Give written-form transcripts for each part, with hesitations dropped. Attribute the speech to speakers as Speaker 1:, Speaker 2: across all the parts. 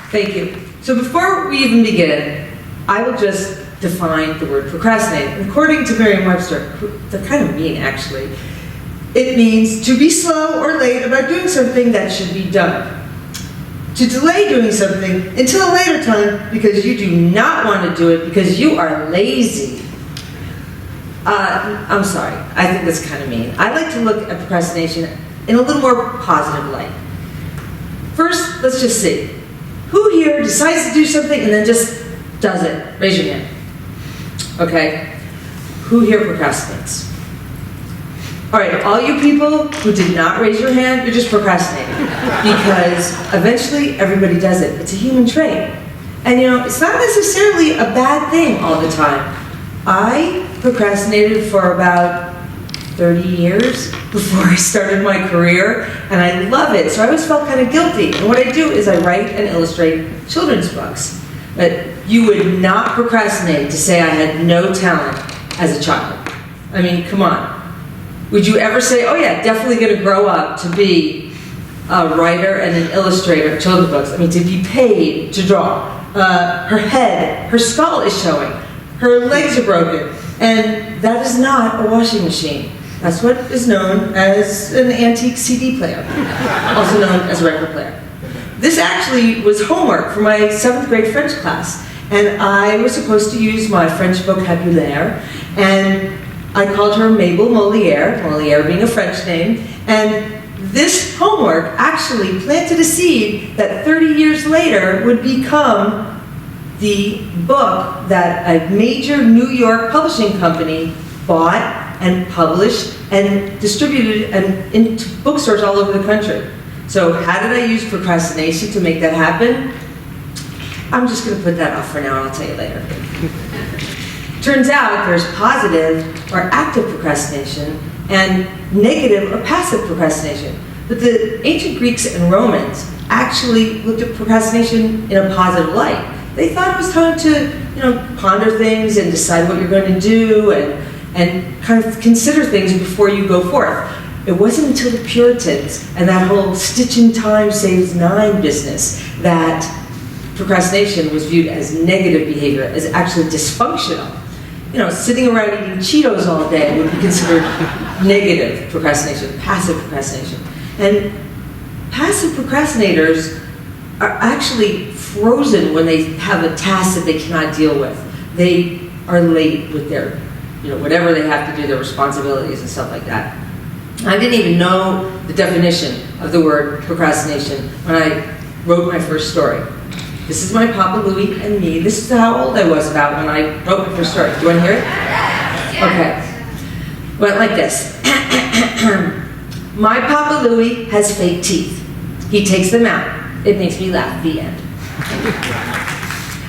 Speaker 1: Thank you. So before we even begin, I will just define the word procrastinate. And according to Merriam-Webster, they're kind of mean actually, it means to be slow or late about doing something that should be done. To delay doing something until a later time because you do not want to do it because you are lazy. I'm sorry, I think that's kind of mean. I like to look at procrastination in a little more positive light. First, let's just see. Who here decides to do something and then just does it? Raise your hand. Okay. Who here procrastinates? All right, all you people who did not raise your hand, you're just procrastinating. Because eventually everybody does it. It's a human trait. And you know, it's not necessarily a bad thing all the time. I procrastinated for about 30 years before I started my career, and I love it, so I always felt kind of guilty. And what I do is I write and illustrate children's books. But you would not procrastinate to say I had no talent as a child. I mean, come on. Would you ever say, oh yeah, definitely gonna grow up to be a writer and an illustrator of children's books? I mean, to be paid to draw. Her head, her skull is showing. Her legs are broken. And that is not a washing machine. That's what is known as an antique CD player, also known as a record player. This actually was homework for my 7th grade French class, and I was supposed to use my French vocabulaire, and I called her Mabel Molière, Molière being a French name, and this homework actually planted a seed that 30 years later would become the book that a major New York publishing company bought and published and distributed and into bookstores all over the country. So how did I use procrastination to make that happen? I'm just going to put that off for now, and I'll tell you later. Turns out there's positive or active procrastination and negative or passive procrastination. But the ancient Greeks and Romans actually looked at procrastination in a positive light. They thought it was time to, ponder things and decide what you're going to do and kind of consider things before you go forth. It wasn't until the Puritans and that whole stitch in time saves 9 business that procrastination was viewed as negative behavior, as actually dysfunctional. Sitting around eating Cheetos all day would be considered negative procrastination, passive procrastination. And passive procrastinators are actually frozen when they have a task that they cannot deal with. They are late with their, whatever they have to do, their responsibilities and stuff like that. I didn't even know the definition of the word procrastination when I wrote my first story. This is my Papa Louie and me. This is how old I was about when I wrote my first story. Do you want to hear it? Okay. Went like this. My Papa Louie has fake teeth. He takes them out. It makes me laugh. The end.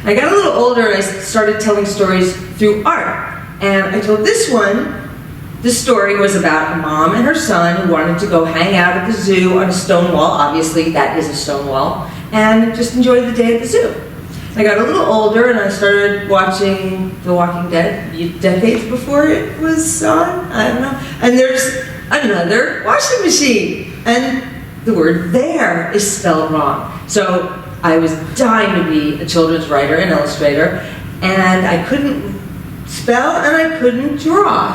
Speaker 1: I got a little older and I started telling stories through art. And I told this one. This story was about a mom and her son who wanted to go hang out at the zoo on a stone wall. Obviously, that is a stone wall. And just enjoy the day at the zoo. I got a little older and I started watching The Walking Dead decades before it was on. I don't know. And there's another washing machine. And the word there is spelled wrong. So I was dying to be a children's writer and illustrator. And I couldn't spell and I couldn't draw.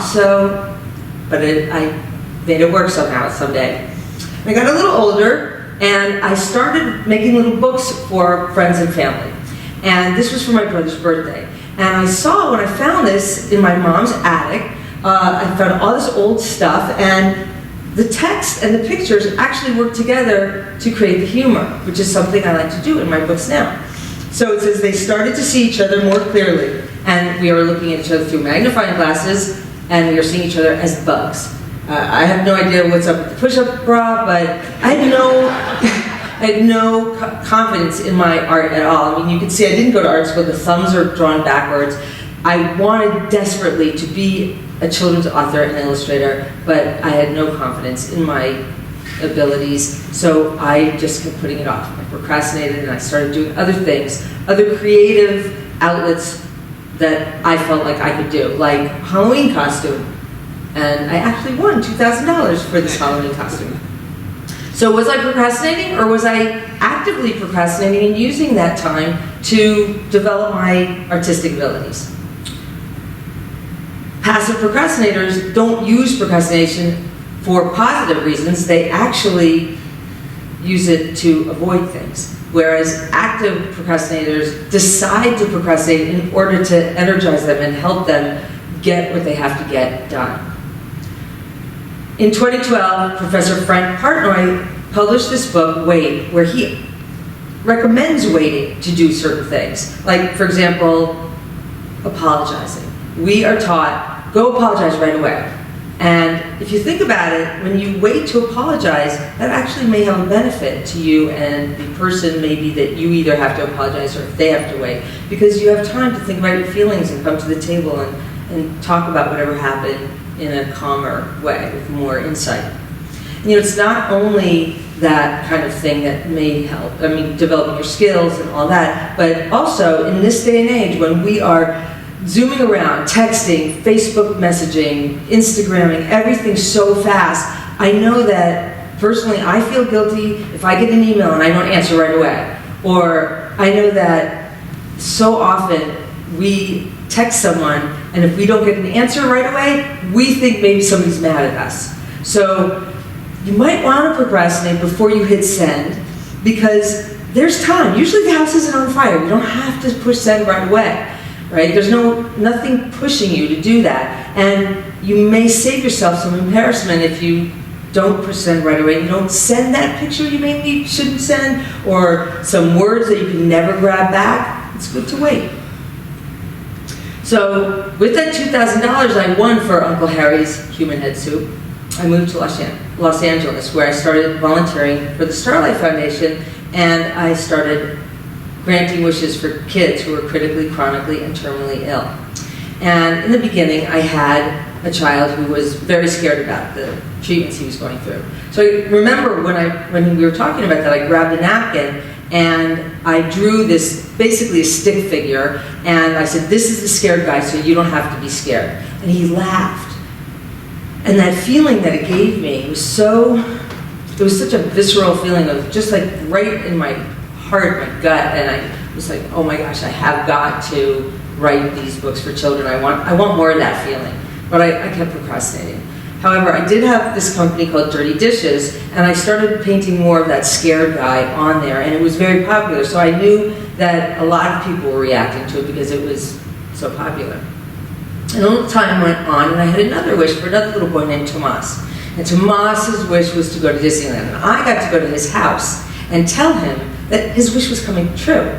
Speaker 1: But I made it work somehow someday. I got a little older and I started making little books for friends and family. And this was for my brother's birthday. And I saw, when I found this in my mom's attic, I found all this old stuff, and the text and the pictures actually work together to create the humor, which is something I like to do in my books now. So it says they started to see each other more clearly, and we are looking at each other through magnifying glasses, and we are seeing each other as bugs. I have no idea what's up with the push-up bra, but I had no confidence in my art at all. I mean, you can see I didn't go to art school. The thumbs are drawn backwards. I wanted desperately to be a children's author and illustrator, but I had no confidence in my abilities, so I just kept putting it off. I procrastinated and I started doing other things, other creative outlets that I felt like I could do, like Halloween costume. And I actually won $2,000 for this Halloween costume. So was I procrastinating, or was I actively procrastinating and using that time to develop my artistic abilities? Passive procrastinators don't use procrastination for positive reasons. They actually use it to avoid things. Whereas active procrastinators decide to procrastinate in order to energize them and help them get what they have to get done. In 2012, Professor Frank Partnoy published this book, Wait, where he recommends waiting to do certain things. Like, for example, apologizing. We are taught, go apologize right away. And if you think about it, when you wait to apologize, that actually may have a benefit to you and the person maybe that you either have to apologize or if they have to wait, because you have time to think about your feelings and come to the table and talk about whatever happened in a calmer way with more insight. And, you know, it's not only that kind of thing that may help, I mean, developing your skills and all that, but also in this day and age when we are zooming around, texting, Facebook messaging, Instagramming, everything so fast, I know that personally I feel guilty if I get an email and I don't answer right away. Or I know that so often we text someone and if we don't get an answer right away, we think maybe somebody's mad at us. So you might want to procrastinate before you hit send because there's time. Usually the house isn't on fire. You don't have to push send right away. Right? There's nothing pushing you to do that. And you may save yourself some embarrassment if you don't push send right away. You don't send that picture you maybe shouldn't send, or some words that you can never grab back. It's good to wait. So with that $2,000 I won for Uncle Harry's Human Head Soup, I moved to Los Angeles, where I started volunteering for the Starlight Foundation, and I started granting wishes for kids who were critically, chronically, and terminally ill. And in the beginning, I had a child who was very scared about the treatments he was going through. So I remember when we were talking about that, I grabbed a napkin and I drew this, basically a stick figure, and I said, this is the scared guy, so you don't have to be scared. And he laughed. And that feeling that it gave me was it was such a visceral feeling of just like right in my heart, my gut, and I was like, oh my gosh, I have got to write these books for children. I want more of that feeling. But I kept procrastinating. However, I did have this company called Dirty Dishes, and I started painting more of that scared guy on there, and it was very popular. So I knew that a lot of people were reacting to it because it was so popular. And a little time went on, and I had another wish for another little boy named Tomas. And Tomas's wish was to go to Disneyland, and I got to go to his house and tell him that his wish was coming true.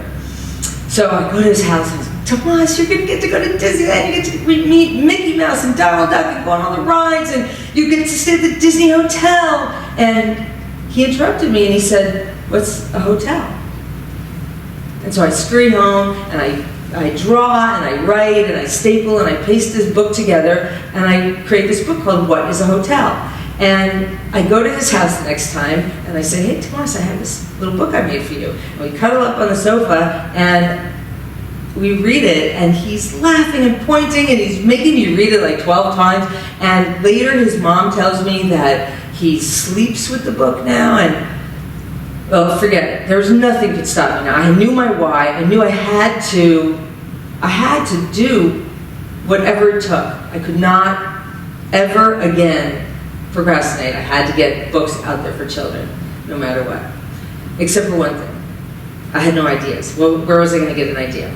Speaker 1: So I go to his house and I say, Tomas, you're gonna get to go to Disneyland, you get to meet Mickey Mouse and Donald Duck and go on all the rides, and you get to stay at the Disney Hotel. And he interrupted me and he said, what's a hotel? And so I scurry home and I draw and I write and I staple and I paste this book together and I create this book called What is a Hotel? And I go to his house the next time, and I say, hey, Tomas, I have this little book I made for you. And we cuddle up on the sofa, and we read it, and he's laughing and pointing, and he's making me read it like 12 times. And later, his mom tells me that he sleeps with the book now, and, well, forget it. There was nothing could stop me now. I knew my why. I knew I had to do whatever it took. I could not ever again procrastinate. I had to get books out there for children, no matter what. Except for one thing. I had no ideas. Well, where was I going to get an idea?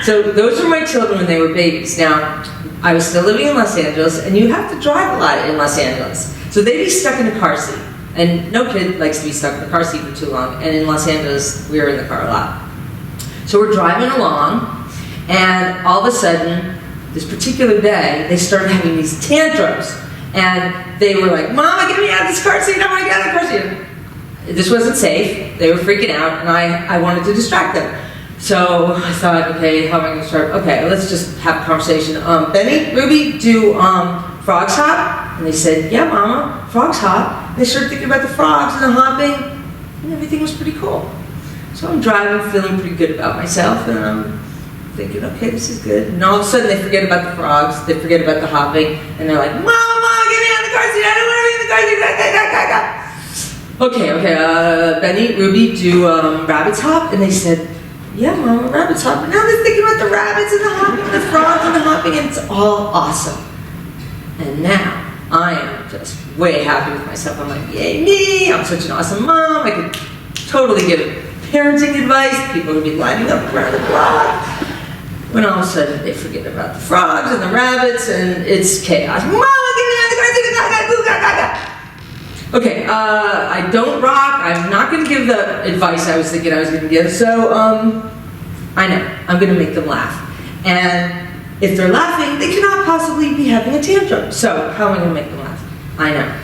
Speaker 1: So those were my children when they were babies. Now, I was still living in Los Angeles, and you have to drive a lot in Los Angeles. So they'd be stuck in a car seat. And no kid likes to be stuck in the car seat for too long. And in Los Angeles, we were in the car a lot. So we're driving along, and all of a sudden, this particular day, they started having these tantrums. And they were like, Mama, get me out of this car seat, I want to get out of the car seat. This wasn't safe, they were freaking out, and I wanted to distract them. So I thought, okay, how am I going to start? Okay, let's just have a conversation. Benny, Ruby, do frogs hop? And they said, yeah, Mama, frogs hop. And they started thinking about the frogs and the hopping, and everything was pretty cool. So I'm driving, feeling pretty good about myself, and I'm thinking, okay, this is good. And all of a sudden they forget about the frogs, they forget about the hopping, and they're like, Mama, get me out of the car seat, I don't want to be in the car seat, Okay, Benny, Ruby, do rabbits hop? And they said, yeah, Mama, rabbits hop. And now they're thinking about the rabbits and the hopping, the frogs and the hopping, and it's all awesome. And now, I am just way happy with myself. I'm like, yay me, I'm such an awesome mom. I could totally give parenting advice. People would be lining up around the block. When all of a sudden they forget about the frogs and the rabbits and it's chaos. Mama, get me out of the car, okay, I don't rock. I'm not going to give the advice I was thinking I was going to give. So, I know, I'm going to make them laugh. And if they're laughing, they cannot possibly be having a tantrum. So, how am I going to make them laugh? I know.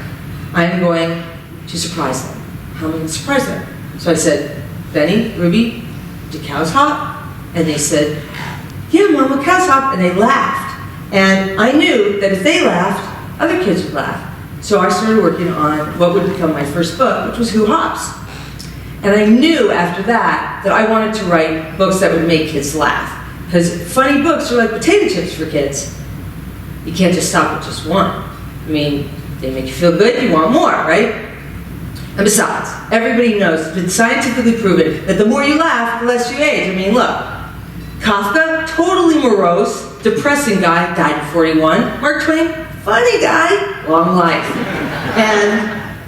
Speaker 1: I'm going to surprise them. How am I going to surprise them? So I said, Benny, Ruby, do cows hop? And they said, yeah, Mama, cows hop. And they laughed. And I knew that if they laughed, other kids would laugh. So I started working on what would become my first book, which was Who Hops? And I knew after that I wanted to write books that would make kids laugh. Because funny books are like potato chips for kids. You can't just stop at just one. I mean, they make you feel good, you want more, right? And besides, everybody knows, it's been scientifically proven, that the more you laugh, the less you age. I mean, look, Kafka, totally morose, depressing guy, died at 41. Mark Twain, funny guy, long life. And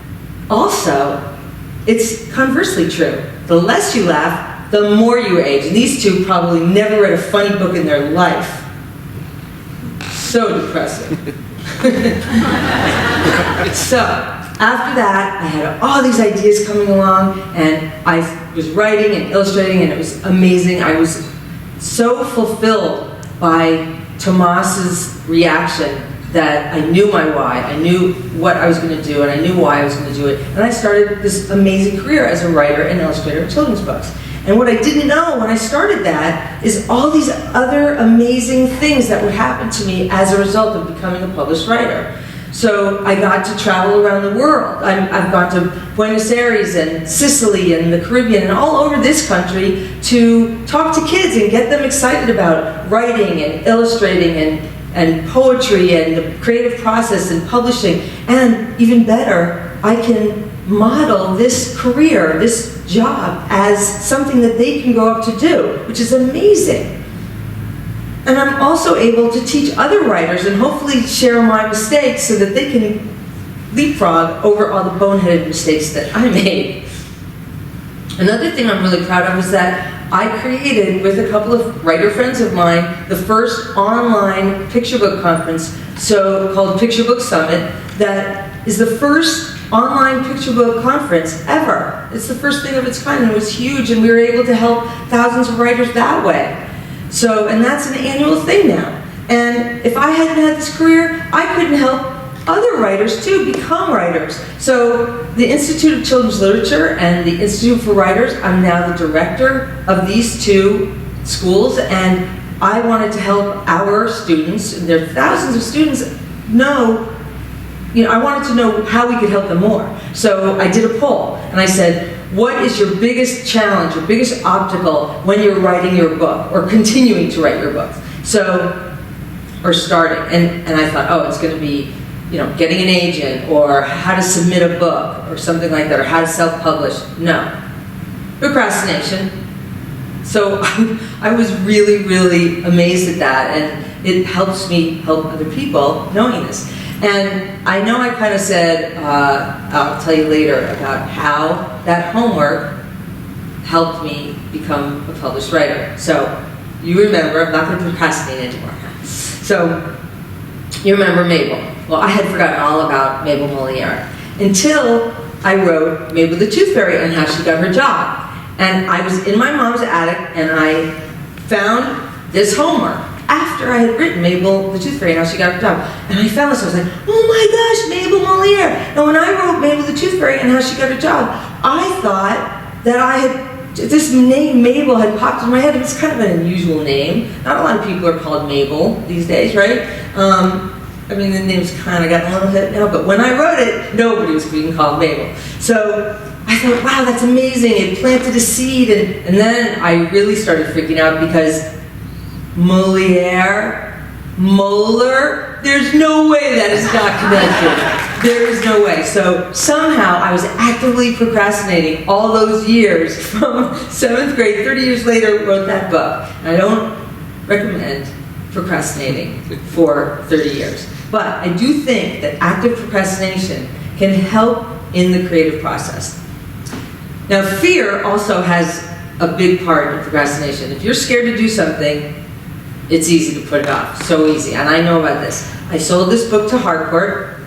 Speaker 1: also, it's conversely true. The less you laugh, the more you age. And these two probably never read a funny book in their life. So depressing. So, after that, I had all these ideas coming along, and I was writing and illustrating, and it was amazing. I was so fulfilled by Tomas's reaction that I knew my why. I knew what I was going to do, and I knew why I was going to do it. And I started this amazing career as a writer and illustrator of children's books. And what I didn't know when I started that is all these other amazing things that would happen to me as a result of becoming a published writer. So I got to travel around the world. I've gone to Buenos Aires and Sicily and the Caribbean and all over this country to talk to kids and get them excited about writing and illustrating and poetry and the creative process and publishing. And even better, I can model this career, this job, as something that they can grow up to do, which is amazing. And I'm also able to teach other writers and hopefully share my mistakes so that they can leapfrog over all the boneheaded mistakes that I made. Another thing I'm really proud of is that I created, with a couple of writer friends of mine, the first online picture book conference, called Picture Book Summit, that is the first online picture book conference ever. It's the first thing of its kind, and it was huge, and we were able to help thousands of writers that way. So, and that's an annual thing now. And if I hadn't had this career, I couldn't help other writers too become writers. So the Institute of Children's Literature and the Institute for Writers, I'm now the director of these two schools, and I wanted to help our students, and there are thousands of students, I wanted to know how we could help them more. So I did a poll, and I said, what is your biggest challenge, your biggest obstacle when you're writing your book, or continuing to write your book? Or starting, and I thought, oh, it's going to be, getting an agent, or how to submit a book, or something like that, or how to self-publish. No. Procrastination. So I was really, really amazed at that, and it helps me help other people knowing this. And I know I kind of said, I'll tell you later about how that homework helped me become a published writer. So you remember, I'm not going to procrastinate anymore. So you remember Mabel. Well, I had forgotten all about Mabel Moliere until I wrote Mabel the Tooth Fairy and how she got her job. And I was in my mom's attic, and I found this homework after I had written Mabel the Tooth Fairy and how she got her job. And I found this, I was like, oh my gosh, Mabel Moliere. Now when I wrote Mabel the Tooth Fairy and how she got her job, I thought that this name Mabel had popped in my head. It's kind of an unusual name. Not a lot of people are called Mabel these days, right? The name's kind of gotten a little hit now, but when I wrote it, nobody was being called Mabel. So I thought, wow, that's amazing. It planted a seed, and then I really started freaking out because Moliere, Moeller. There's no way that is not connected. There is no way. So somehow I was actively procrastinating all those years from 7th grade, 30 years later, wrote that book. I don't recommend procrastinating for 30 years. But I do think that active procrastination can help in the creative process. Now, fear also has a big part in procrastination. If you're scared to do something, it's easy to put it off, so easy, and I know about this. I sold this book to Harcourt,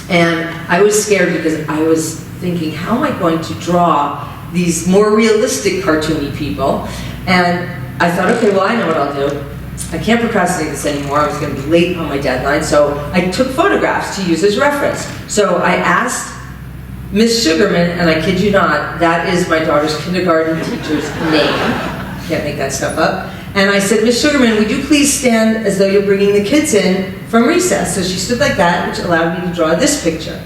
Speaker 1: and I was scared because I was thinking, how am I going to draw these more realistic cartoony people? And I thought, okay, well, I know what I'll do. I can't procrastinate this anymore. I was going to be late on my deadline, so I took photographs to use as reference. So I asked Miss Sugarman, and I kid you not, that is my daughter's kindergarten teacher's name. Can't make that stuff up. And I said, Miss Sugarman, would you please stand as though you're bringing the kids in from recess? So she stood like that, which allowed me to draw this picture.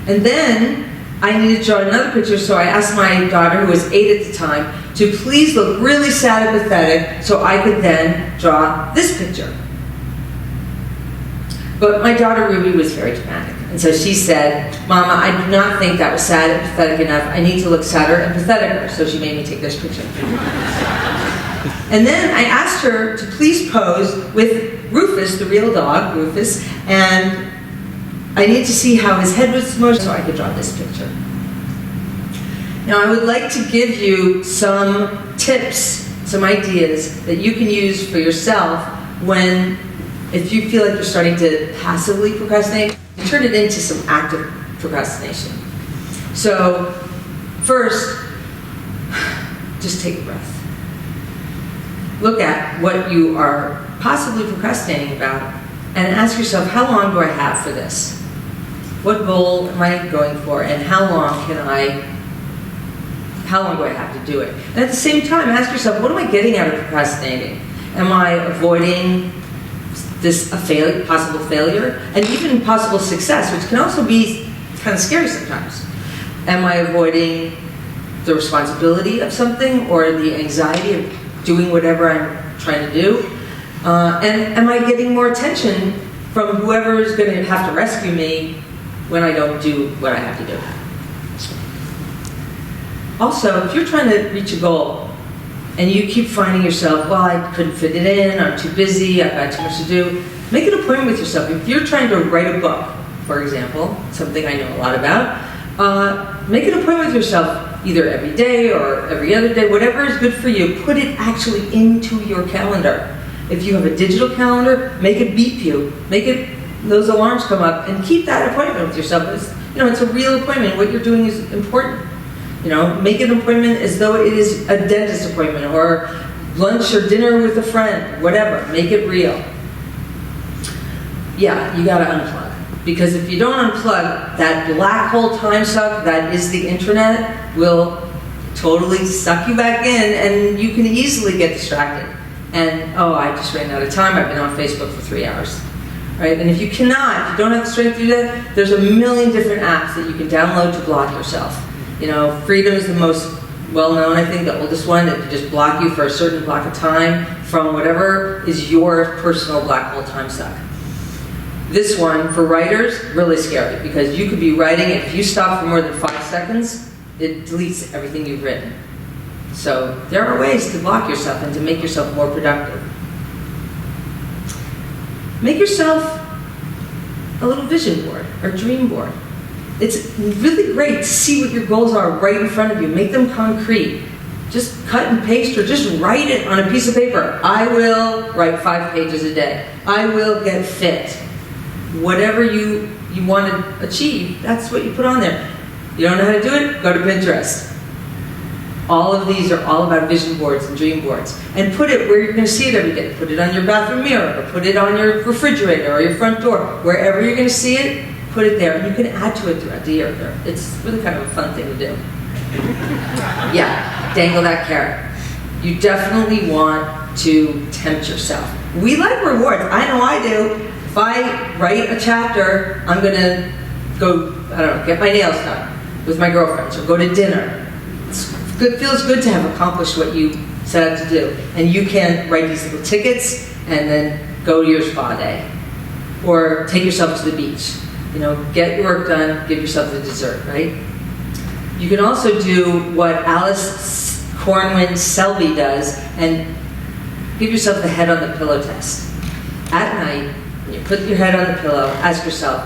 Speaker 1: And then I needed to draw another picture, so I asked my daughter, who was 8 at the time, to please look really sad and pathetic so I could then draw this picture. But my daughter Ruby was very dramatic. And so she said, Mama, I do not think that was sad and pathetic enough. I need to look sadder and patheticer. So she made me take this picture. And then I asked her to please pose with Rufus, the real dog, Rufus, and I need to see how his head was motioned so I could draw this picture. Now I would like to give you some tips, some ideas that you can use for yourself if you feel like you're starting to passively procrastinate, turn it into some active procrastination. So first, just take a breath. Look at what you are possibly procrastinating about and ask yourself, how long do I have for this? What goal am I going for, and how long do I have to do it? And at the same time, ask yourself, what am I getting out of procrastinating? Am I avoiding possible failure, and even possible success, which can also be kind of scary sometimes? Am I avoiding the responsibility of something or the anxiety of doing whatever I'm trying to do? And am I getting more attention from whoever is going to have to rescue me when I don't do what I have to do? Also, if you're trying to reach a goal, and you keep finding yourself, well, I couldn't fit it in, I'm too busy, I've got too much to do, make an appointment with yourself. If you're trying to write a book, for example, something I know a lot about, make an appointment with yourself either every day or every other day, whatever is good for you. Put it actually into your calendar. If you have a digital calendar, make it beep you. Those alarms come up, and keep that appointment with yourself. It's a real appointment. What you're doing is important. Make an appointment as though it is a dentist appointment or lunch or dinner with a friend, whatever. Make it real. Yeah, you gotta unplug. Because if you don't unplug, that black hole time suck that is the internet will totally suck you back in, and you can easily get distracted. And, oh, I just ran out of time. I've been on Facebook for 3 hours. Right? And if you don't have the strength to do that, there's a million different apps that you can download to block yourself. Freedom is the most well-known, I think, the oldest one, that can just block you for a certain block of time from whatever is your personal black hole time suck. This one, for writers, really scary, because you could be writing, and if you stop for more than 5 seconds, it deletes everything you've written. So there are ways to block yourself and to make yourself more productive. Make yourself a little vision board or dream board. It's really great to see what your goals are right in front of you. Make them concrete. Just cut and paste, or just write it on a piece of paper. I will write 5 pages a day. I will get fit. Whatever you want to achieve, that's what you put on there. You don't know how to do it? Go to Pinterest. All of these are all about vision boards and dream boards. And put it where you're going to see it every day. Put it on your bathroom mirror, or put it on your refrigerator or your front door. Wherever you're going to see it, put it there. And you can add to it throughout the year. It's really kind of a fun thing to do. Yeah, dangle that carrot. You definitely want to tempt yourself. We like rewards. I know I do. If I write a chapter, I'm going to go, get my nails done with my girlfriends, or go to dinner. It feels good to have accomplished what you set out to do. And you can write these little tickets and then go to your spa day. Or take yourself to the beach. You know, get your work done, give yourself the dessert, right? You can also do what Alice Cornwin Selby does and give yourself the head on the pillow test. At night, when you put your head on the pillow, ask yourself,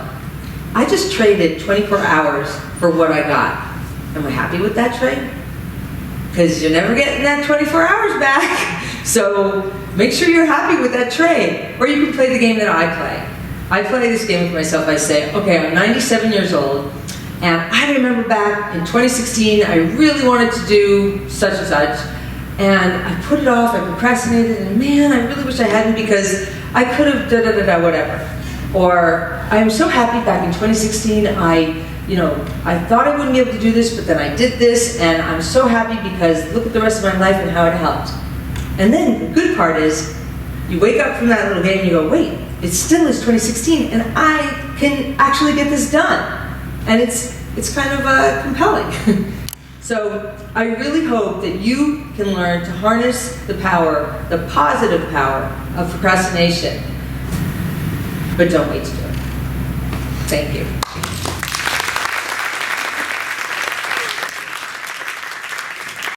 Speaker 1: I just traded 24 hours for what I got. Am I happy with that trade? Because you're never getting that 24 hours back. So make sure you're happy with that trade. Or you can play the game that I play. I play this game with myself. I say, okay, I'm 97 years old, and I remember back in 2016, I really wanted to do such and such, and I put it off, I procrastinated, and man, I really wish I hadn't because I could have da-da-da-da, whatever. Or, I'm so happy back in 2016, I thought I wouldn't be able to do this, but then I did this, and I'm so happy because look at the rest of my life and how it helped. And then the good part is, you wake up from that little game and you go, wait, it still is 2016, and I can actually get this done. And it's kind of compelling. So I really hope that you can learn to harness the power, the positive power of procrastination. But don't wait to do it. Thank you.